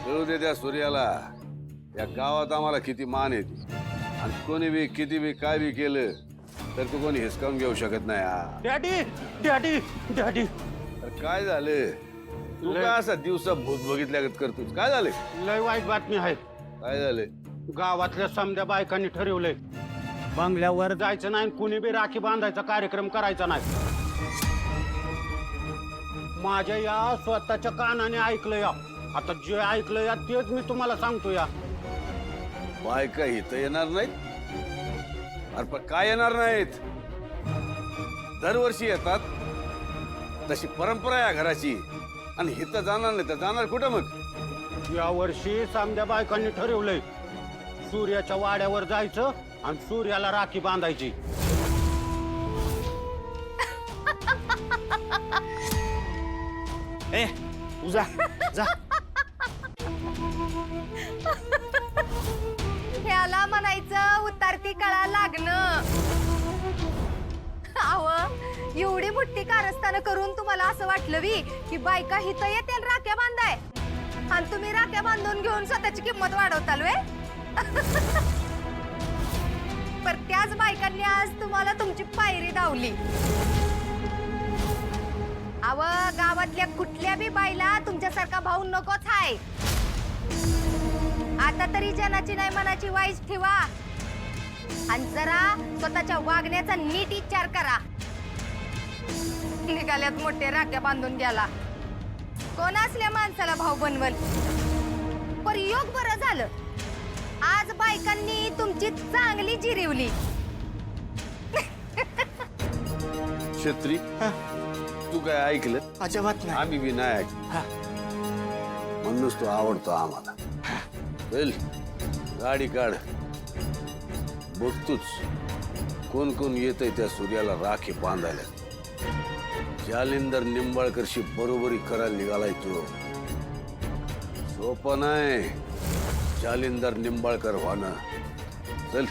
कळू दे त्या सूर्याला या गावात आम्हाला किती मान येते आणि कोणी बी किती बी काय बी केलं तर तू कोणी हिसकावून घेऊ शकत नाही हा. डॅडी डॅडी डॅडी तर काय झालं तू काय असा दिवसा भूत बघितल्यागत करतोस काय झालं लय वाईट बातमी आहे. काय झालं गावातल्या समध्या बायकांनी ठरवलंय बंगल्यावर जायचं नाही, कुणी बी राखी बांधायचा कार्यक्रम करायचा नाही. माझ्या या स्वतःच्या कानाने ऐकलं या. आता जे ऐकलं या तेच मी तुम्हाला सांगतो या. बायका इथं येणार नाहीत अरे पण काय येणार नाहीत दरवर्षी येतात तशी परंपरा आहे या घराची आणि इथं जाणार नाही तर जाणार कुठं मग या वर्षी समध्या बायकांनी ठरवलंय सूर्याच्या वाड्यावर जायचं आणि सूर्याला राखी बांधायची. ए तू जा जा. ह्याला म्हणायचं उतारती कळा लागणं. अव एवढी मोठी कारस्थानं करून तुम्हाला असं वाटलं वी की बायका हिथं येतील राख्या बांधाय आणि तुम्ही राख्या बांधून घेऊन स्वतःची किंमत वाढवताल वे. पर त्याच बायकांनी आज तुम्हाला तुमची पायरी धावली. अव गावातल्या कुठल्या बी बाईला तुमच्यासारखा भाऊ नकोच हाय. आता तरी जनाची नाही मनाची वाईज ठेवा आणि जरा स्वतःच्या वागण्याचा नीट विचार करा. निघाल्यात मोठे राख्या बांधून गेला. कोण असल्या माणसाला भाऊ बनवल. पर योग बरं झालं आज बायकांनी तुमची चांगली जिरवली. छत्री तू काय ऐकलं अजिबात नाही. आम्ही बी नाही ऐकलं हा. म्हणूनच तो आवडतो आम्हाला. चल गाडी काढ बघतोच कोण कोण येतंय त्या सूर्याला राखी बांधायला. जालिंदर निंबाळकरशी बरोबरी करायला निघालाय तो. सोपं नाही जालिंदर निंबाळकर व्हानं. चल